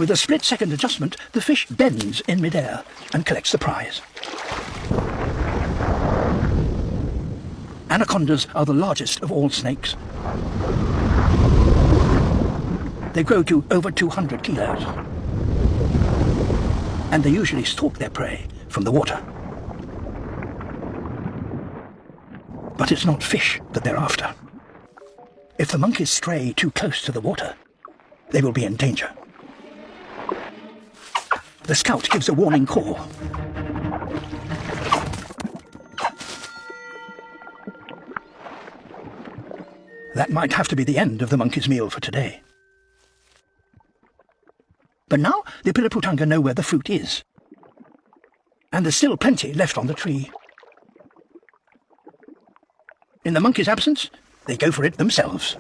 With a split-second adjustment, the fish bends in midair and collects the prize. Anacondas are the largest of all snakes. They grow to over 200 kilos. And they usually stalk their prey from the water. But it's not fish that they're after. If the monkeys stray too close to the water, they will be in danger. The scout gives a warning call. That might have to be the end of the monkey's meal for today. But now the Piliputanga know where the fruit is. And there's still plenty left on the tree. In the monkey's absence, they go for it themselves.